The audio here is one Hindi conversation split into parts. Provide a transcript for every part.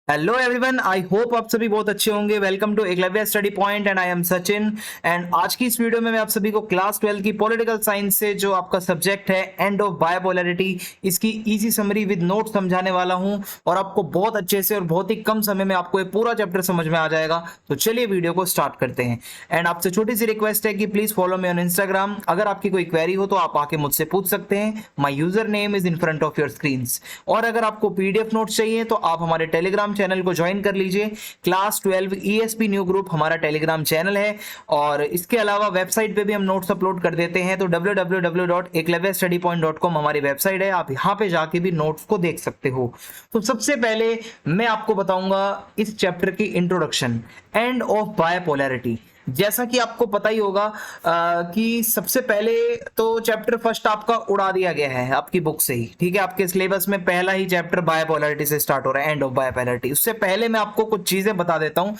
हेलो एवरीवन, आई होप आप सभी बहुत अच्छे होंगे। Welcome to Eklavya study point and I am Sachin. And आज की इस वीडियो में मैं आप सभी को क्लास 12 की पॉलिटिकल साइंस से जो आपका सब्जेक्ट है एंड ऑफ बायोपोलैरिटी, इसकी इजी समरी विद नोट समझाने वाला हूं और आपको बहुत अच्छे से और बहुत ही कम समय में आपको ये पूरा चैप्टर समझ में आ जाएगा। तो चलिए वीडियो को स्टार्ट करते हैं। एंड आपसे छोटी सी रिक्वेस्ट है कि please follow me on Instagram. अगर आपकी कोई क्वेरी हो तो आप आके मुझसे पूछ सकते हैं। My user name is in front of your screen. और अगर आपको पीडीएफ नोट्स चाहिए तो आप हमारे टेलीग्राम चैनल को ज्वाइन कर लीजिए। क्लास 12 ईएसपी न्यू ग्रुप हमारा टेलीग्राम चैनल है और इसके अलावा वेबसाइट पे भी हम नोट्स अपलोड कर देते हैं। तो www.eklavyastudypoint.com हमारी वेबसाइट है, आप यहां पे जाके भी नोट्स को देख सकते हो। तो सबसे पहले मैं आपको बताऊंगा इस चैप्टर की इंट्रोडक्शन, एंड ऑफ बायोपोलैरिटी। जैसा कि आपको पता ही होगा कि सबसे पहले तो चैप्टर फर्स्ट आपका उड़ा दिया गया है आपकी बुक से ही। ठीक है, आपके सिलेबस में पहला ही चैप्टर बायोपोलैरिटी से स्टार्ट हो रहा है, एंड ऑफ बायोपोलैरिटी। उससे पहले मैं आपको कुछ चीजें बता देता हूं।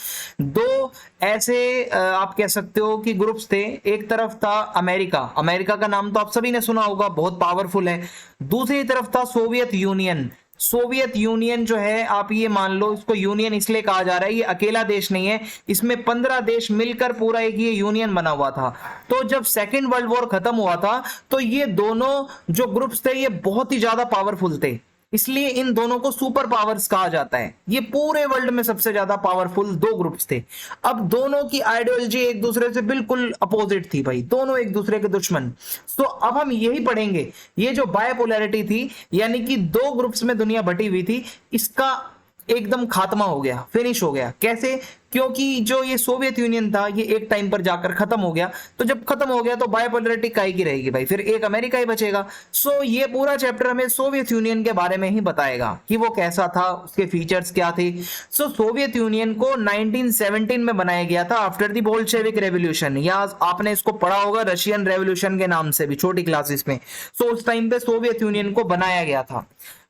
दो ऐसे आप कह सकते हो कि ग्रुप्स थे। एक तरफ था अमेरिका। अमेरिका का नाम तो आप सभी ने सुना होगा, बहुत पावरफुल है। दूसरी तरफ था सोवियत यूनियन। सोवियत यूनियन जो है, आप ये मान लो, इसको यूनियन इसलिए कहा जा रहा है, ये अकेला देश नहीं है, इसमें 15 देश मिलकर पूरा एक ये यूनियन बना हुआ था। तो जब सेकेंड वर्ल्ड वॉर खत्म हुआ था तो ये दोनों जो ग्रुप्स थे ये बहुत ही ज्यादा पावरफुल थे, इसलिए इन दोनों को सुपर पावर्स कहा जाता है। ये पूरे वर्ल्ड में सबसे ज्यादा पावरफुल दो ग्रुप्स थे। अब दोनों की आइडियोलॉजी एक दूसरे से बिल्कुल अपोजिट थी भाई, दोनों एक दूसरे के दुश्मन। तो अब हम यही पढ़ेंगे, ये जो बायोपोलैरिटी थी, यानी कि दो ग्रुप्स में दुनिया बटी हुई थी, इसका एकदम खात्मा हो गया, फिनिश हो गया। कैसे? क्योंकि जो ये सोवियत यूनियन था ये एक टाइम पर जाकर खत्म हो गया। तो जब खत्म हो गया तो बायोपोलैरिटी काहे की रहेगी भाई, फिर एक अमेरिका ही बचेगा। सो ये पूरा चैप्टर हमें सोवियत यूनियन के बारे में ही बताएगा कि वो कैसा था, उसके फीचर्स क्या थे। सो सोवियत यूनियन को 1917 में बनाया गया था आफ्टर द बोल्शेविक रेवोल्यूशन, या आपने इसको पढ़ा होगा रशियन रेवोल्यूशन के नाम से भी छोटी क्लासेस में। सो उस टाइम पे सोवियत यूनियन को बनाया गया था।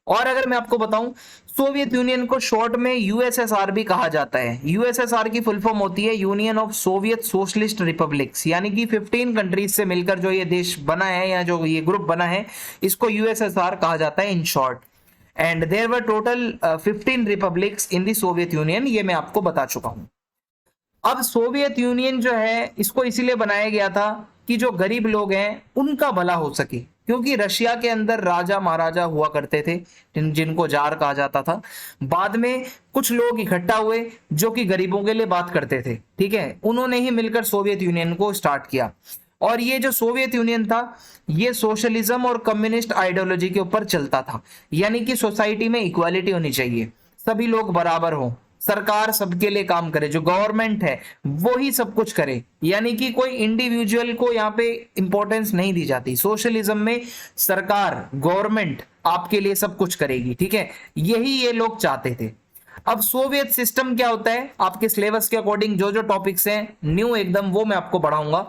और अगर मैं आपको बताऊं, सोवियत यूनियन को शॉर्ट में यूएसएसआर भी कहा जाता है। यूएसएसआर की फुल फॉर्म होती है union of Soviet socialist republics, यानी कि 15 कंट्रीज से मिलकर जो ये देश बना है या जो ये ग्रुप बना है, इसको यूएसएसआर कहा जाता है in short. And there were total 15 republics in the Soviet Union, ये मैं आपको बता चुका हूं। अब सोवियत यूनियन जो है इसको इसीलिए बनाया गया था कि जो गरीब लोग हैं उनका भला हो सके, क्योंकि रशिया के अंदर राजा महाराजा हुआ करते थे जिनको जार कहा जाता था। बाद में कुछ लोग इकट्ठा हुए जो कि गरीबों के लिए बात करते थे। ठीक है, उन्होंने ही मिलकर सोवियत यूनियन को स्टार्ट किया। और ये जो सोवियत यूनियन था ये सोशलिज्म और कम्युनिस्ट आइडियोलॉजी के ऊपर चलता था, यानी कि सोसाइटी में इक्वालिटी होनी चाहिए, सभी लोग बराबर हों, सरकार सबके लिए काम करे, जो गवर्नमेंट है वो ही सब कुछ करे, यानी कि कोई इंडिविजुअल को यहाँ पे इंपॉर्टेंस नहीं दी जाती। सोशलिज्म में सरकार, गवर्नमेंट आपके लिए सब कुछ करेगी। ठीक है, यही ये लोग चाहते थे। अब सोवियत सिस्टम क्या होता है, आपके सिलेबस के अकॉर्डिंग जो जो टॉपिक्स हैं न्यू एकदम, वो मैं आपको पढ़ाऊंगा।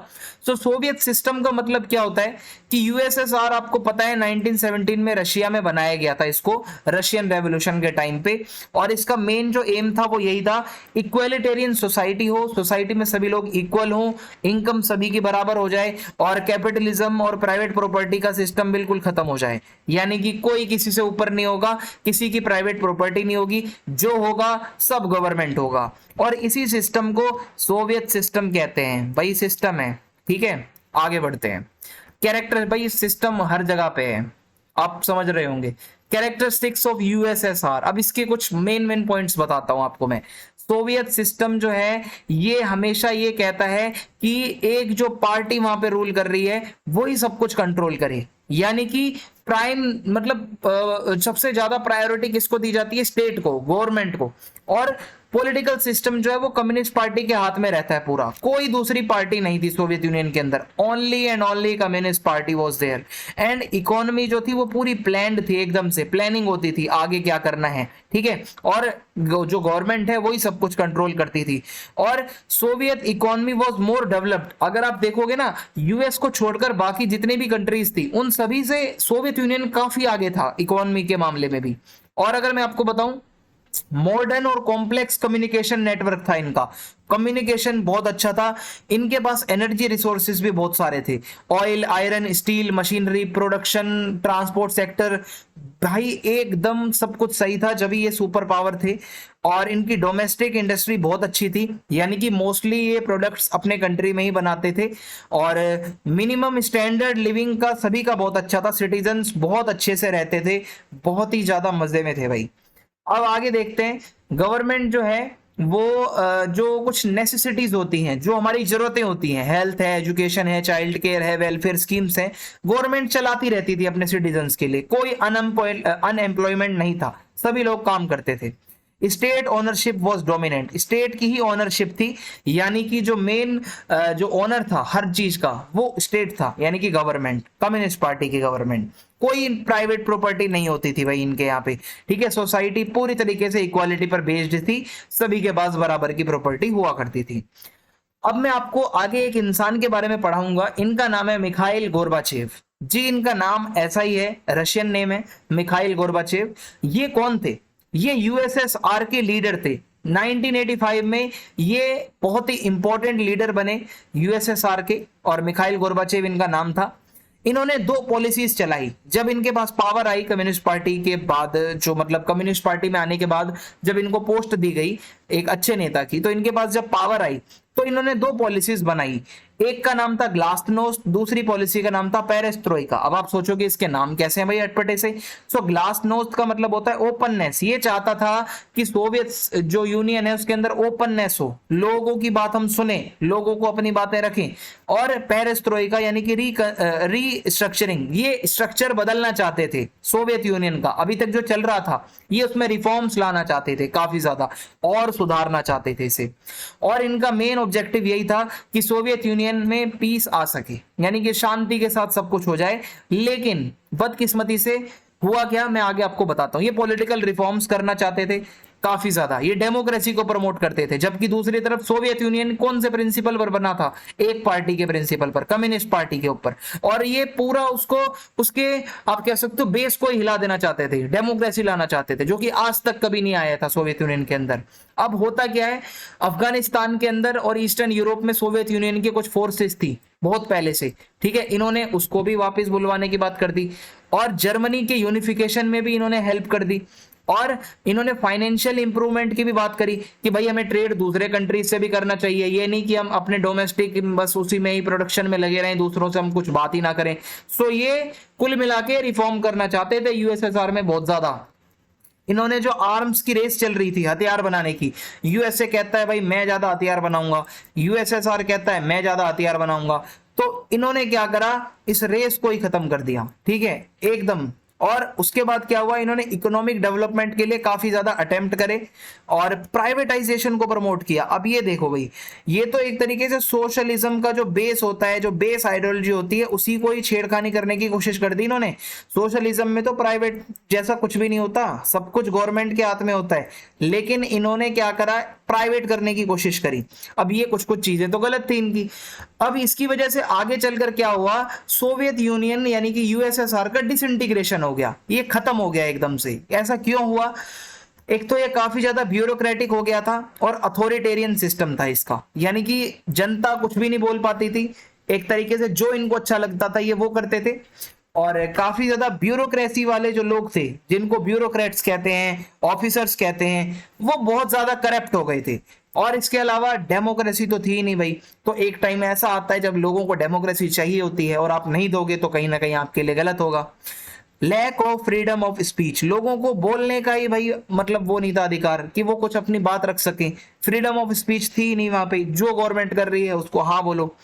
तो सोवियत सिस्टम का मतलब क्या होता है कि यूएसएसआर आपको पता है 1917 में रशिया में बनाया गया था, इसको रशियन रेवोल्यूशन के टाइम पे। और इसका मेन जो एम था वो यही था, इक्वेलिटेरियन सोसाइटी हो, सोसाइटी में सभी लोग इक्वल हो, इनकम सभी की बराबर हो जाए, और कैपिटलिज्म और प्राइवेट प्रॉपर्टी का सिस्टम बिल्कुल खत्म हो जाए, यानी कि कोई किसी से ऊपर नहीं होगा, किसी की प्राइवेट प्रॉपर्टी नहीं होगी, जो होगा सब गवर्नमेंट होगा। और इसी सिस्टम को सोवियत सिस्टम कहते हैं भाई, सिस्टम है। ठीक है, आगे बढ़ते हैं। कैरेक्टर भाई, सिस्टम हर जगह पे है, आप समझ रहे होंगे। कैरेक्टरिस्टिक्स ऑफ यूएसएसआर, अब इसके कुछ मेन पॉइंट्स बताता हूं आपको मैं। सोवियत सिस्टम जो है ये हमेशा ये कहता है कि एक जो पार्टी वहां पे रूल कर रही है वही सब कुछ कंट्रोल करे, यानी कि प्राइम मतलब सबसे ज्यादा प्रायोरिटी किसको दी जाती है, स्टेट को, गवर्नमेंट को। और पॉलिटिकल सिस्टम जो है वो कम्युनिस्ट पार्टी के हाथ में रहता है पूरा, कोई दूसरी पार्टी नहीं थी सोवियत यूनियन के अंदर, only and only communist party was there. And economy जो थी वो पूरी प्लान्ड थी, एकदम से प्लानिंग होती थी आगे क्या करना है। ठीक है, और जो गवर्नमेंट है वही सब कुछ कंट्रोल करती थी। और Soviet economy was more developed, अगर आप देखोगे ना, यूएस को छोड़कर बाकी जितनी भी कंट्रीज थी उन सभी से सोवियत यूनियन काफी आगे था इकोनॉमी के मामले में भी। और अगर मैं आपको बताऊं, मॉडर्न और कॉम्प्लेक्स कम्युनिकेशन नेटवर्क था इनका, कम्युनिकेशन बहुत अच्छा था। इनके पास एनर्जी रिसोर्सेज भी बहुत सारे थे, oil, iron, steel, machinery, production, transport sector, भाई एकदम सब कुछ सही था जब ये सुपर पावर थे। और इनकी डोमेस्टिक इंडस्ट्री बहुत अच्छी थी, यानी कि मोस्टली ये प्रोडक्ट्स अपने कंट्री में ही बनाते थे। और मिनिमम स्टैंडर्ड लिविंग का सभी का बहुत अच्छा था, सिटीजन्स बहुत अच्छे से रहते थे, बहुत ही ज्यादा मजे में थे भाई। अब आगे देखते हैं, गवर्नमेंट जो है वो जो कुछ नेसेसिटीज होती हैं, जो हमारी जरूरतें होती हैं, हेल्थ है, एजुकेशन है, चाइल्ड केयर है, वेलफेयर स्कीम्स हैं, गवर्नमेंट चलाती रहती थी अपने सिटीजन्स के लिए। कोई अनएम्प्लॉयमेंट नहीं था, सभी लोग काम करते थे। State ownership was dominant, state की ही ओनरशिप थी, यानी कि जो मेन जो ओनर था हर चीज का वो स्टेट था, यानी कि गवर्नमेंट, कम्युनिस्ट पार्टी की गवर्नमेंट। कोई प्राइवेट प्रॉपर्टी नहीं होती थी भाई इनके यहाँ पे, ठीक है। सोसाइटी पूरी तरीके से इक्वालिटी पर बेस्ड थी, सभी के पास बराबर की प्रॉपर्टी हुआ करती थी। अब मैं आपको आगे एक इंसान के बारे में पढ़ाऊंगा, इनका नाम है मिखाइल गोर्बाचेव जी। इनका नाम ऐसा ही है, रशियन नेम है, मिखाइल गोर्बाचेव। ये कौन थे? ये यूएसएसआर के लीडर थे। 1985 में ये बहुत ही इंपॉर्टेंट लीडर बने यूएसएसआर के, और मिखाइल गोर्बाचेव इनका नाम था। इन्होंने दो पॉलिसीज चलाई जब इनके पास पावर आई कम्युनिस्ट पार्टी के बाद, जो मतलब कम्युनिस्ट पार्टी में आने के बाद जब इनको पोस्ट दी गई एक अच्छे नेता की, तो इनके पास जब पावर आई तो इन्होंने दो पॉलिसीज बनाई। एक का नाम था ग्लास्नोस्ट, दूसरी पॉलिसी का नाम था पेरेस्ट्रोइका। अब आप सोचोगे इसके नाम कैसे हैं भाई अटपटे से। सो ग्लास्नोस्ट का मतलब होता है ओपननेस, ये चाहता था कि सोवियत जो यूनियन है उसके अंदर ओपननेस हो, लोगों की बात हम सुने, लोगों को अपनी बातें रखें। और पेरेस्ट्रोइका यानी कि रीस्ट्रक्चरिंग, ये स्ट्रक्चर बदलना चाहते थे सोवियत यूनियन का, अभी तक जो चल रहा था ये उसमें रिफॉर्म्स लाना चाहते थे काफी ज्यादा, और सुधारना चाहते थे इसे। और इनका मेन ऑब्जेक्टिव यही था कि सोवियत यूनियन में पीस आ सके, यानी कि शांति के साथ सब कुछ हो जाए। लेकिन बदकिस्मती से हुआ क्या, मैं आगे आपको बताता हूं। ये पॉलिटिकल रिफॉर्म्स करना चाहते थे काफी ज्यादा, ये डेमोक्रेसी को प्रमोट करते थे, जबकि दूसरी तरफ सोवियत यूनियन कौन से प्रिंसिपल पर बना था? एक पार्टी के प्रिंसिपल पर, कम्युनिस्ट पार्टी के ऊपर। और ये पूरा उसको, उसके आप कह सकते हो बेस को हिला देना चाहते थे, डेमोक्रेसी लाना चाहते थे, जो कि आज तक कभी नहीं आया था सोवियत यूनियन के अंदर। अब होता क्या है, अफगानिस्तान के अंदर और ईस्टर्न यूरोप में सोवियत यूनियन की कुछ फोर्सेस थी बहुत पहले से, ठीक है, इन्होंने उसको भी वापस बुलवाने की बात कर दी। और जर्मनी के यूनिफिकेशन में भी इन्होंने हेल्प कर दी। और इन्होंने फाइनेंशियल इंप्रूवमेंट की भी बात करी कि भाई हमें ट्रेड दूसरे कंट्रीज से भी करना चाहिए, ये नहीं कि हम अपने डोमेस्टिक बस उसी में ही प्रोडक्शन में लगे रहें, दूसरों से हम कुछ बात ही ना करें। सो ये कुल मिला के रिफॉर्म करना चाहते थे यूएसएसआर में बहुत ज्यादा। इन्होंने जो आर्म्स की रेस चल रही थी हथियार बनाने की, यूएसए कहता है भाई मैं ज्यादा हथियार बनाऊंगा, यूएसएसआर कहता है मैं ज्यादा हथियार बनाऊंगा, तो इन्होंने क्या करा, इस रेस को ही खत्म कर दिया, ठीक है, एकदम। और उसके बाद क्या हुआ, इन्होंने इकोनॉमिक डेवलपमेंट के लिए काफी ज्यादा अटेम्प्ट करे और प्राइवेटाइजेशन को प्रमोट किया। अब ये देखो भाई, ये तो एक तरीके से सोशलिज्म का जो बेस होता है, जो बेस आइडियोलॉजी होती है, उसी को ही छेड़खानी करने की कोशिश कर दी इन्होंने। सोशलिज्म में तो प्राइवेट जैसा कुछ भी नहीं होता, सब कुछ गवर्नमेंट के हाथ में होता है, लेकिन इन्होंने क्या करा, प्राइवेट करने की कोशिश करी। अब ये कुछ कुछ चीजें तो गलत थी इनकी। अब इसकी वजह से आगे चलकर क्या हुआ, सोवियत यूनियन यानी कि यूएसएसआर का डिसइंटीग्रेशन हो गया, ये खत्म हो गया एकदम से। ऐसा क्यों हुआ? एक तो ये काफी ज्यादा ब्यूरोक्रेटिक हो गया था और अथॉरिटेरियन सिस्टम था इसका, यानी कि जनता कुछ भी नहीं बोल पाती थी, एक तरीके से जो इनको अच्छा लगता था ये वो करते थे। और काफी ज्यादा ब्यूरोक्रेसी वाले जो लोग थे, जिनको ब्यूरोक्रेट्स कहते हैं, ऑफिसर्स कहते हैं, वो बहुत ज्यादा करप्ट हो गए थे। और इसके अलावा डेमोक्रेसी तो थी ही नहीं भाई। तो एक टाइम ऐसा आता है जब लोगों को डेमोक्रेसी चाहिए होती है और आप नहीं दोगे तो कहीं ना कहीं आपके लिए गलत होगा। Lack of freedom of speech, लोगों को बोलने का ही भाई मतलब वो नहीं था अधिकार कि वो कुछ अपनी बात रख सके, फ्रीडम ऑफ स्पीच थी नहीं वहां पे, जो गवर्नमेंट कर रही है उसको हाँ बोलो।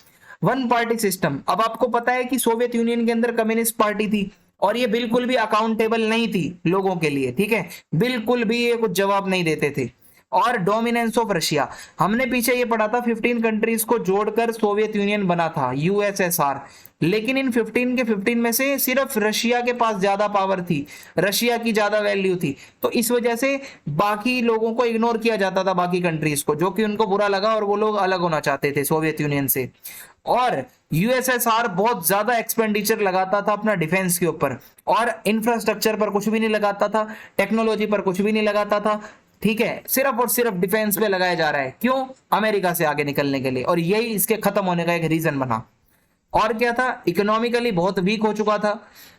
वन पार्टी सिस्टम, अब आपको पता है कि सोवियत यूनियन के अंदर कम्युनिस्ट पार्टी थी और ये बिल्कुल भी अकाउंटेबल नहीं थी लोगों के लिए, ठीक है, बिल्कुल भी ये कुछ जवाब नहीं देते थे। और डोमिनेंस ऑफ रशिया, हमने पीछे ये पढ़ा था 15 कंट्रीज को जोड़कर सोवियत यूनियन बना था यूएसएसआर, लेकिन इन 15 के 15 में से सिर्फ रशिया के पास ज्यादा पावर थी, रशिया की ज्यादा वैल्यू थी, तो इस वजह से बाकी लोगों को इग्नोर किया जाता था, बाकी कंट्रीज को, जो कि उनको बुरा लगा और वो लोग अलग होना चाहते थे सोवियत यूनियन से। और यूएसएसआर बहुत ज्यादा एक्सपेंडिचर लगाता था अपना डिफेंस के ऊपर, और इंफ्रास्ट्रक्चर पर कुछ भी नहीं लगाता था, टेक्नोलॉजी पर कुछ भी नहीं लगाता था, ठीक है, सिर्फ और सिर्फ डिफेंस पे लगाया जा रहा है। क्यों? अमेरिका से आगे निकलने के लिए, और यही इसके खत्म होने का एक रीजन बना। और क्या था? इकोनॉमिकली बहुत वीक हो चुका था।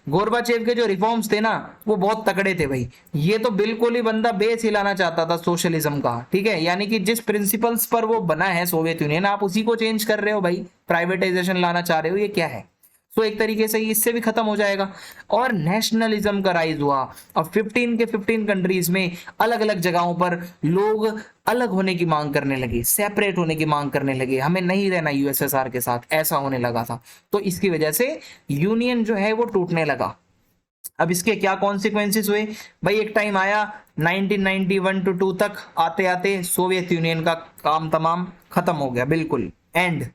गोरबाचेव के जो रिफॉर्म्स थे ना वो बहुत तगड़े थे भाई। ये तो बिल्कुल ही बंदा बेस हिलाना चाहता था सोशलिज्म का, ठीक है, यानी कि जिस प्रिंसिपल्स पर वो बना है सोवियत यूनियन, आप उसी को चेंज कर रहे हो भाई, प्राइवेटाइजेशन लाना चाह रहे हो, ये क्या है? तो एक तरीके से इससे भी खत्म हो जाएगा। और नेशनलिज्म का राइज हुआ। अब 15 के 15 कंट्रीज में अलग अलग जगहों पर लोग अलग होने की मांग करने लगे, सेपरेट होने की मांग करने लगे, हमें नहीं रहना यूएसएसआर के साथ, ऐसा होने लगा था। तो इसकी वजह से यूनियन जो है वो टूटने लगा। अब इसके क्या कॉन्सिक्वेंसेस हुए भाई? एक टाइम आया 1991 टू 2 तक, आते आते सोवियत यूनियन का काम तमाम खत्म हो गया, बिल्कुल एंड।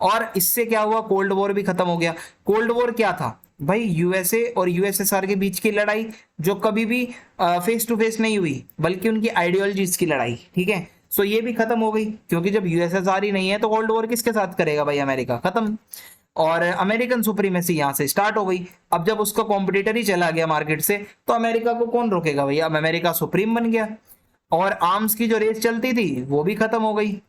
और इससे क्या हुआ? कोल्ड वॉर भी खत्म हो गया। कोल्ड वॉर क्या था भाई? यूएसए और यूएसएसआर के बीच की लड़ाई, जो कभी भी फेस टू फेस नहीं हुई, बल्कि उनकी आइडियोलॉजीज की लड़ाई, ठीक है। सो ये भी खत्म हो गई, क्योंकि जब यूएसएसआर ही नहीं है तो कोल्ड वॉर किसके साथ करेगा भाई? अमेरिका, खत्म। और अमेरिकन सुप्रीमेसी यहां से स्टार्ट हो गई। अब जब उसका कॉम्पिटिटर ही चला गया मार्केट से, तो अमेरिका को कौन रोकेगा भैया? अब अमेरिका सुप्रीम बन गया। और आर्म्स की जो रेस चलती थी वो भी खत्म हो गई,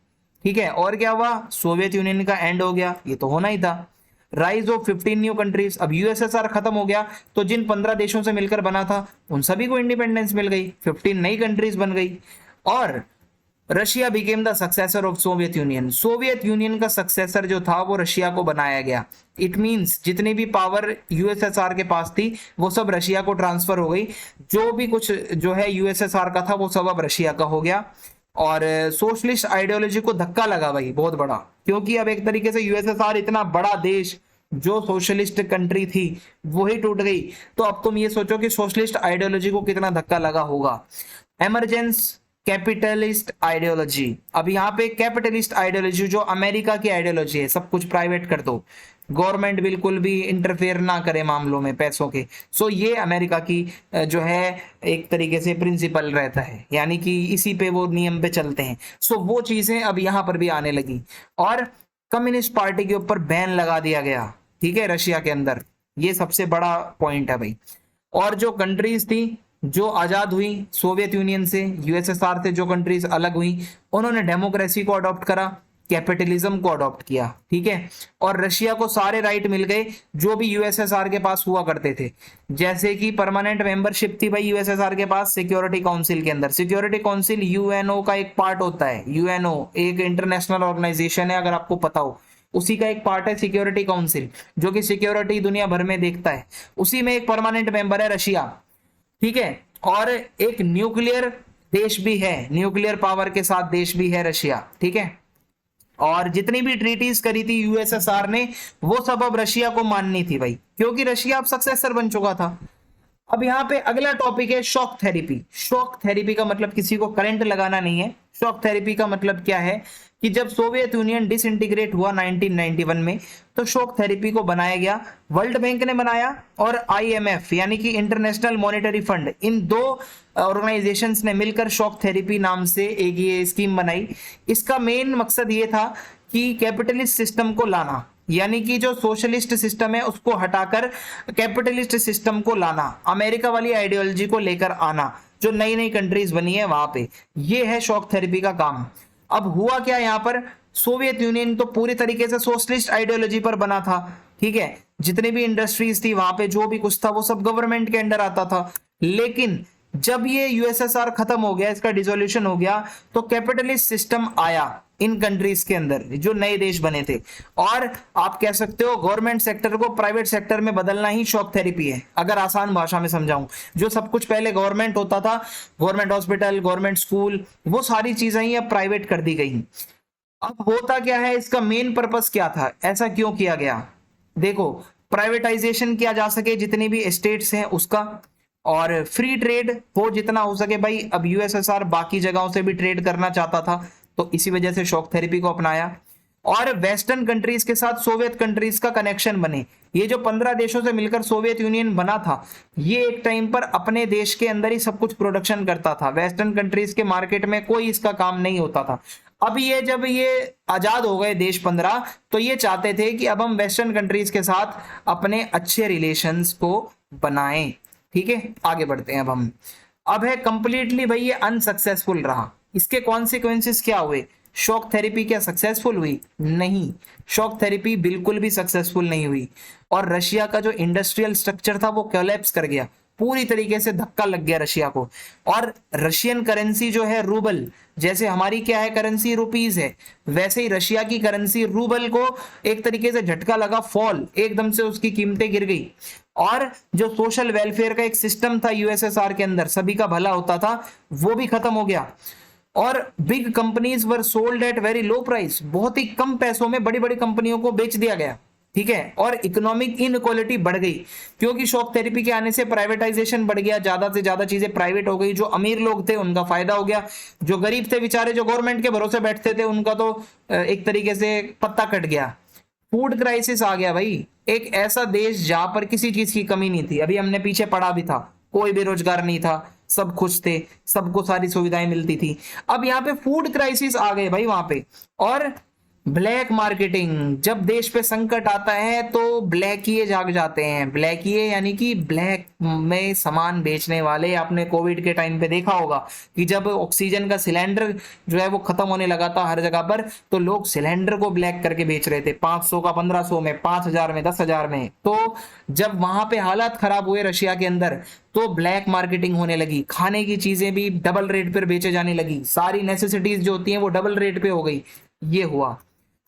ठीक है। और क्या हुआ? सोवियत यूनियन का एंड हो गया, ये तो होना ही था। Rise of 15 new countries. अब यूएसएसआर खत्म हो गया, तो जिन 15 देशों से मिलकर बना था उन सभी को इंडिपेंडेंस मिल गई, 15 नई कंट्रीज बन गई। और Russia became the successor of Soviet union. Soviet union का सक्सेसर जो था वो रशिया को बनाया गया। इट मींस जितनी भी पावर यूएसएसआर के पास थी वो सब रशिया को ट्रांसफर हो गई। जो भी कुछ जो है यूएसएसआर का था वो सब अब रशिया का हो गया। और सोशलिस्ट आइडियोलॉजी को धक्का लगा भाई बहुत बड़ा, क्योंकि अब एक तरीके से यूएसएसआर इतना बड़ा देश जो सोशलिस्ट कंट्री थी वो ही टूट गई। तो अब तुम ये सोचो कि सोशलिस्ट आइडियोलॉजी को कितना धक्का लगा होगा। Emergence capitalist ideology. अब यहाँ पे कैपिटलिस्ट आइडियोलॉजी जो अमेरिका की आइडियोलॉजी है, सब कुछ प्राइवेट कर दो, गवर्नमेंट बिल्कुल भी इंटरफेयर ना करे मामलों में पैसों के। सो ये अमेरिका की जो है एक तरीके से प्रिंसिपल रहता है, यानी कि इसी पे वो नियम पे चलते हैं। सो वो चीजें अब यहाँ पर भी आने लगी। और कम्युनिस्ट पार्टी के ऊपर बैन लगा दिया गया, ठीक है, रशिया के अंदर। ये सबसे बड़ा पॉइंट है भाई। और जो कंट्रीज थी जो आजाद हुई सोवियत यूनियन से, यूएसएसआर से जो कंट्रीज अलग हुई, उन्होंने डेमोक्रेसी को अडॉप्ट करा, कैपिटलिज्म को अडॉप्ट किया, ठीक है। और रशिया को सारे राइट मिल गए जो भी यूएसएसआर के पास हुआ करते थे। जैसे कि परमानेंट मेंबरशिप थी भाई यूएसएसआर के पास सिक्योरिटी काउंसिल के अंदर। सिक्योरिटी काउंसिल यूएनओ का एक पार्ट होता है। यूएनओ एक इंटरनेशनल ऑर्गेनाइजेशन है, अगर आपको पता हो, उसी का एक पार्ट है सिक्योरिटी काउंसिल, जो कि सिक्योरिटी दुनिया भर में देखता है। उसी में एक परमानेंट मेंबर है रशिया, ठीक है। और एक न्यूक्लियर देश भी है, न्यूक्लियर पावर के साथ देश भी है रशिया, ठीक है। और जितनी भी ट्रीटीज करी थी यूएसएसआर ने वो सब अब रशिया को माननी थी भाई, क्योंकि रशिया अब सक्सेसर बन चुका था। अब यहाँ पे अगला टॉपिक है शॉक थेरेपी। शॉक थेरेपी का मतलब किसी को करंट लगाना नहीं है। शॉक थेरेपी का मतलब क्या है कि जब सोवियत यूनियन डिसइंटीग्रेट हुआ 1991 में, तो शॉक थेरेपी को बनाया गया। वर्ल्ड बैंक ने बनाया और आईएमएफ यानी कि इंटरनेशनल मॉनेटरी फंड, इन दो ऑर्गेनाइजेशंस ने मिलकर शॉक थेरेपी नाम से एक ये स्कीम बनाई। इसका मेन मकसद ये था कि कैपिटलिस्ट सिस्टम को लाना, यानी कि जो सोशलिस्ट सिस्टम है उसको हटाकर कैपिटलिस्ट सिस्टम को लाना, अमेरिका वाली आइडियोलॉजी को लेकर आना, जो नई नई कंट्रीज बनी है वहां पे। ये है शॉक थेरेपी का काम। अब हुआ क्या यहाँ पर? सोवियत यूनियन तो पूरी तरीके से सोशलिस्ट आइडियोलॉजी पर बना था, ठीक है। जितनी भी इंडस्ट्रीज थी वहां पे जो भी कुछ था वो सब गवर्नमेंट के अंडर आता था। लेकिन जब ये यूएसएसआर खत्म हो गया, इसका डिसोल्यूशन हो गया, तो कैपिटलिस्ट सिस्टम आया इन कंट्रीज के अंदर जो नए देश बने थे। और आप कह सकते हो गवर्नमेंट सेक्टर को प्राइवेट सेक्टर में बदलना ही शॉक थेरेपी है, अगर आसान भाषा में समझाऊं। जो सब कुछ पहले गवर्नमेंट होता था, गवर्नमेंट हॉस्पिटल, गवर्नमेंट स्कूल, वो सारी चीजें ही अब प्राइवेट कर दी गई। अब होता क्या है, इसका मेन पर्पस क्या था, ऐसा क्यों किया गया? देखो, प्राइवेटाइजेशन किया जा सके जितनी भी स्टेट्स हैं उसका, और फ्री ट्रेड हो जितना हो सके भाई। अब यूएसएसआर बाकी जगहों से भी ट्रेड करना चाहता था, तो इसी वजह से शॉक थेरेपी को अपनाया। और वेस्टर्न कंट्रीज के साथ सोवियत कंट्रीज का कनेक्शन बने। ये जो 15 देशों से मिलकर सोवियत यूनियन बना था, ये एक टाइम पर अपने देश के अंदर ही सब कुछ प्रोडक्शन करता था, वेस्टर्न कंट्रीज के मार्केट में कोई इसका काम नहीं होता था। अब ये जब ये आजाद हो गए देश 15, तो ये चाहते थे कि अब हम वेस्टर्न कंट्रीज के साथ अपने अच्छे रिलेशंस को बनाएं, ठीक है। आगे बढ़ते हैं अब हम। अब है कंप्लीटली भाई ये अनसक्सेसफुल रहा। इसके कॉन्सिक्वेंसेस क्या हुए? शॉक थेरेपी क्या सक्सेसफुल हुई? नहीं, शॉक थेरेपी बिल्कुल भी सक्सेसफुल नहीं हुई। और रशिया का जो इंडस्ट्रियल स्ट्रक्चर था वो कोलैप्स कर गया, पूरी तरीके से धक्का लग गया रशिया को। और रशियन करेंसी जो है रूबल, जैसे हमारी क्या है करेंसी रुपीज है, वैसे ही रशिया की करेंसी रूबल को एक तरीके से झटका लगा, फॉल एकदम से उसकी कीमतें गिर गई। और जो सोशल वेलफेयर का एक सिस्टम था यूएसएसआर के अंदर, सभी का भला होता था, वो भी खत्म हो गया। और big companies were sold at very low price, बहुत ही कम पैसों में बड़ी बड़ी कंपनियों को बेच दिया गया, ठीक है। और इकोनॉमिक इनइक्वालिटी बढ़ गई, क्योंकि शॉक थेरेपी के आने से प्राइवेटाइजेशन बढ़ गया, ज्यादा से ज्यादा चीजें प्राइवेट हो गई। जो अमीर लोग थे उनका फायदा हो गया, जो गरीब थे बेचारे, जो गवर्नमेंट के भरोसे बैठते थे, उनका तो एक तरीके से पत्ता कट गया। फूड क्राइसिस आ गया भाई, एक ऐसा देश जहां पर किसी चीज की कमी नहीं थी, अभी हमने पीछे पढ़ा भी था, कोई बेरोजगार नहीं था, सब खुश थे, सबको सारी सुविधाएं मिलती थी। अब यहाँ पे फूड क्राइसिस आ गए भाई वहां पे। और ब्लैक मार्केटिंग, जब देश पे संकट आता है तो ब्लैकिए जाग जाते हैं। ब्लैकिए यानी कि ब्लैक में सामान बेचने वाले। आपने कोविड के टाइम पे देखा होगा कि जब ऑक्सीजन का सिलेंडर जो है वो खत्म होने लगा था हर जगह पर, तो लोग सिलेंडर को ब्लैक करके बेच रहे थे, 500 का 1500 में, 5000 में, 10,000 में। तो जब वहां पे हालात खराब हुए रशिया के अंदर, तो ब्लैक मार्केटिंग होने लगी, खाने की चीजें भी डबल रेट पर बेचे जाने लगी, सारी नेसेसिटीज जो होती हैं वो डबल रेट पे हो गई। ये हुआ।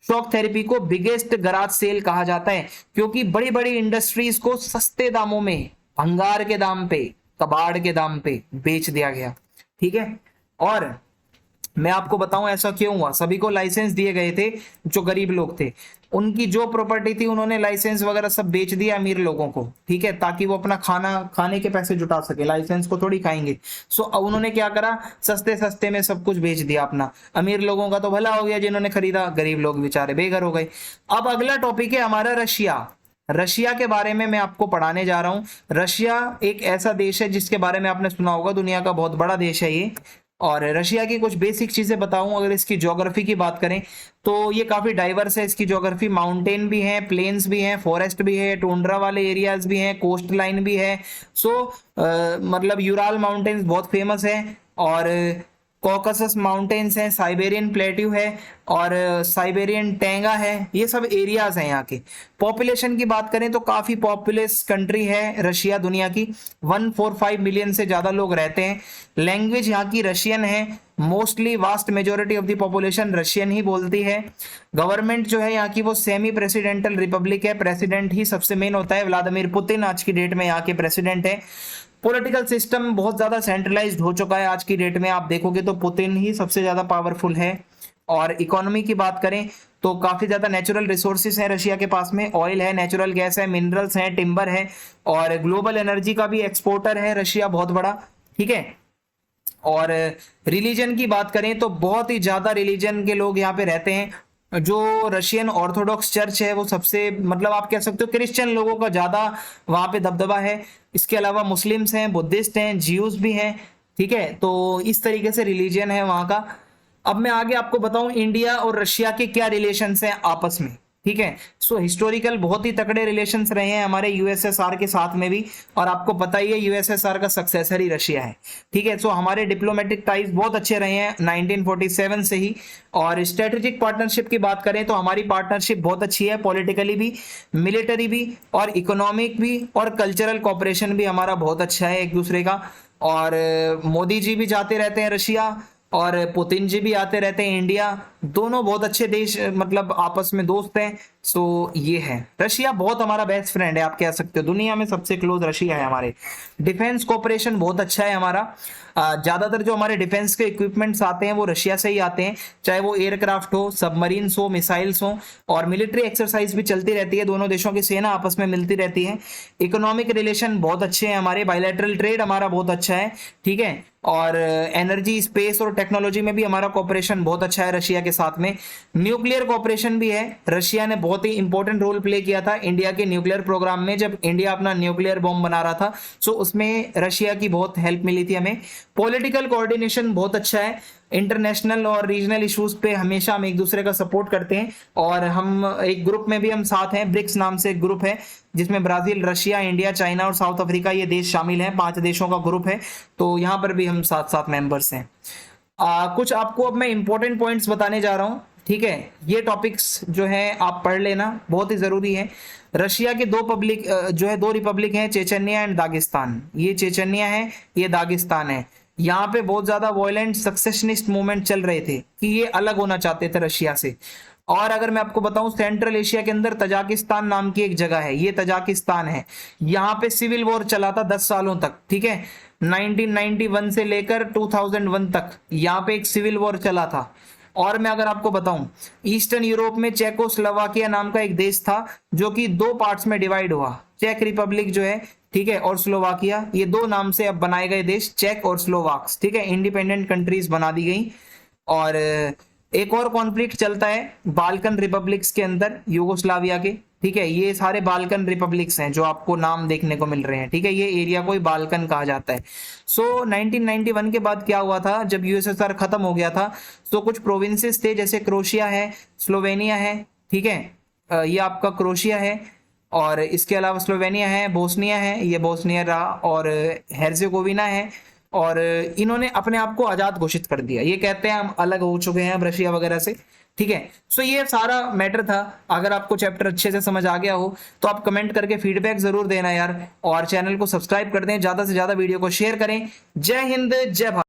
शॉक थेरेपी को बिगेस्ट गराज सेल कहा जाता है, क्योंकि बड़ी बड़ी इंडस्ट्रीज को सस्ते दामों में, भंगार के दाम पे, कबाड़ के दाम पे बेच दिया गया, ठीक है। और मैं आपको बताऊं ऐसा क्यों हुआ। सभी को लाइसेंस दिए गए थे, जो गरीब लोग थे उनकी जो प्रॉपर्टी थी उन्होंने लाइसेंस वगैरह सब बेच दिया अमीर लोगों को, ठीक है, ताकि वो अपना खाने के पैसे जुटा सके, लाइसेंस को थोड़ी खाएंगे। सो अब उन्होंने क्या करा, सस्ते सस्ते में सब कुछ बेच दिया अपना। अमीर लोगों का तो भला हो गया जिन्होंने खरीदा, गरीब लोग बेचारे बेघर हो गए। अब अगला टॉपिक है हमारा रशिया। रशिया के बारे में मैं आपको पढ़ाने जा रहा हूं। रशिया एक ऐसा देश है जिसके बारे में आपने सुना होगा, दुनिया का बहुत बड़ा देश है ये। और रशिया की कुछ बेसिक चीजें बताऊं। अगर इसकी ज्योग्राफी की बात करें तो ये काफी डाइवर्स है। इसकी ज्योग्राफी, माउंटेन भी है, प्लेन्स भी हैं, फॉरेस्ट भी है, टुंड्रा वाले एरियाज भी हैं, कोस्ट लाइन भी है। सो मतलब यूराल माउंटेन्स बहुत फेमस है, और कॉकसस माउंटेन्स हैं, साइबेरियन प्लेट्यू है, और साइबेरियन टैंगा है। ये सब एरियाज हैं यहाँ के। पॉपुलेशन की बात करें तो काफी पॉपुलस कंट्री है रशिया, दुनिया की 145 मिलियन से ज्यादा लोग रहते हैं। लैंग्वेज यहाँ की रशियन है, mostly vast majority of the population Russian ही बोलती है। गवर्नमेंट जो है यहाँ की वो सेमी प्रेसिडेंटल रिपब्लिक है, प्रेसिडेंट ही सबसे मेन होता है। व्लादिमीर पुतिन आज की डेट में यहाँ के प्रेसिडेंट है। पॉलिटिकल सिस्टम बहुत ज्यादा सेंट्रलाइज्ड हो चुका है आज की डेट में, आप देखोगे तो पुतिन ही सबसे ज्यादा पावरफुल है। और इकोनॉमी की बात करें तो काफी ज्यादा नेचुरल रिसोर्सेज हैं रशिया के पास में, ऑयल है, नेचुरल गैस है, मिनरल्स हैं, टिम्बर है, और ग्लोबल एनर्जी का भी एक्सपोर्टर है रशिया बहुत बड़ा, ठीक है। और रिलीजन की बात करें तो बहुत ही ज्यादा रिलीजन के लोग यहाँ पे रहते हैं। जो रशियन ऑर्थोडॉक्स चर्च है वो सबसे, मतलब आप कह सकते हो क्रिश्चियन लोगों का ज्यादा वहां पे दबदबा है। इसके अलावा मुस्लिम्स हैं, बुद्धिस्ट हैं, ज्यूज भी हैं, ठीक है। तो इस तरीके से रिलीजन है वहां का। अब मैं आगे आपको बताऊं इंडिया और रशिया के क्या रिलेशंस हैं आपस में, ठीक है। सो हिस्टोरिकल बहुत ही तगड़े रिलेशंस रहे हैं हमारे यूएसएसआर के साथ में भी, और आपको पता ही है यूएसएसआर का सक्सेसर ही रशिया है, ठीक है। सो हमारे डिप्लोमेटिक टाइज बहुत अच्छे रहे हैं 1947 से ही। और स्ट्रेटेजिक पार्टनरशिप की बात करें तो हमारी पार्टनरशिप बहुत अच्छी है, पॉलिटिकली भी, मिलिटरी भी, और इकोनॉमिक भी, और कल्चरल कॉपरेशन भी हमारा बहुत अच्छा है एक दूसरे का। और मोदी जी भी जाते रहते हैं रशिया, और पुतिन जी भी आते रहते हैं इंडिया। दोनों बहुत अच्छे देश, मतलब आपस में दोस्त हैं। सो ये है, रशिया बहुत हमारा बेस्ट फ्रेंड है, आप कह सकते हो दुनिया में सबसे क्लोज रशिया है हमारे। डिफेंस कोऑपरेशन बहुत अच्छा है हमारा। ज्यादातर जो हमारे डिफेंस के इक्विपमेंट्स आते हैं वो रशिया से ही आते हैं, चाहे वो एयरक्राफ्ट हो, सबमरीन्स हो, मिसाइल्स हो, और मिलिट्री एक्सरसाइज भी चलती रहती है, दोनों देशों की सेना आपस में मिलती रहती है। इकोनॉमिक रिलेशन बहुत अच्छे हैं हमारे, बायलैटरल ट्रेड हमारा बहुत अच्छा है, ठीक है। और एनर्जी, स्पेस और टेक्नोलॉजी में भी हमारा कॉपरेशन बहुत अच्छा है रशिया के के साथ में न्यूक्लियर कॉपरेशन भी है। रशिया ने बहुत ही इंपॉर्टेंट रोल प्ले किया था इंडिया के न्यूक्लियर प्रोग्राम में, जब इंडिया अपना न्यूक्लियर बॉम्ब बना रहा था, सो उसमें रशिया की बहुत हेल्प मिली थी हमें। पॉलिटिकल कोऑर्डिनेशन बहुत अच्छा है, इंटरनेशनल और रीजनल इश्यूज पे हमेशा हम एक दूसरे का सपोर्ट करते हैं, और हम एक ग्रुप में भी हम साथ हैं, ब्रिक्स नाम से एक ग्रुप है जिसमें ब्राजील, रशिया, इंडिया, चाइना और साउथ अफ्रीका ये देश शामिल हैं। 5 देशों का ग्रुप है, तो यहाँ पर भी हम साथ साथ मेंबर्स हैं। कुछ आपको अब मैं इंपॉर्टेंट पॉइंट्स बताने जा रहा हूँ, ठीक है। ये टॉपिक्स जो है आप पढ़ लेना, बहुत ही जरूरी है। रशिया के दो रिपब्लिक हैं, चेचन्या एंड दागिस्तान। ये चेचन्या है, ये दागिस्तान है। यहाँ पे बहुत ज्यादा वॉयलेंट सक्सेशनिस्ट मूवमेंट चल रहे थे कि ये अलग होना चाहते थे रशिया से। और अगर मैं आपको बताऊं, सेंट्रल एशिया के अंदर तजाकिस्तान नाम की एक जगह है, ये तजाकिस्तान है। यहाँ पे सिविल वॉर चला था 10 सालों तक, ठीक है। 1991 से लेकर 2001 तक यहाँ पे एक सिविल वॉर चला था। और मैं अगर आपको बताऊं, ईस्टर्न यूरोप में चेकोस्लोवाकिया नाम का एक देश था जो कि 2 पार्ट्स में डिवाइड हुआ। चेक रिपब्लिक जो है, ठीक है, और स्लोवाकिया, ये 2 नाम से अब बनाए गए देश, चेक और स्लोवाक्स, ठीक है, इंडिपेंडेंट कंट्रीज बना दी गई। और एक और कॉन्फ्लिक्ट चलता है बाल्कन रिपब्लिक्स के अंदर, यूगोस्लाविया के, ठीक है। ये सारे बाल्कन रिपब्लिक्स हैं जो आपको नाम देखने को मिल रहे हैं, ठीक है। ये एरिया को बाल्कन कहा जाता है। सो 1991 के बाद क्या हुआ था, जब यूएसएसआर खत्म हो गया था, तो कुछ प्रोविंसेस थे, जैसे क्रोशिया है, स्लोवेनिया है, ठीक है, ये आपका क्रोशिया है, और इसके अलावा स्लोवेनिया है, बोस्निया है, ये बोस्निया रहा, और हेर्जेगोविना है। और इन्होंने अपने आप को आजाद घोषित कर दिया। ये कहते हैं हम अलग हो चुके हैं अब रशिया वगैरह से, ठीक है। सो ये सारा मैटर था। अगर आपको चैप्टर अच्छे से समझ आ गया हो तो आप कमेंट करके फीडबैक जरूर देना यार, और चैनल को सब्सक्राइब कर दें, ज्यादा से ज्यादा वीडियो को शेयर करें। जय हिंद, जय भारत।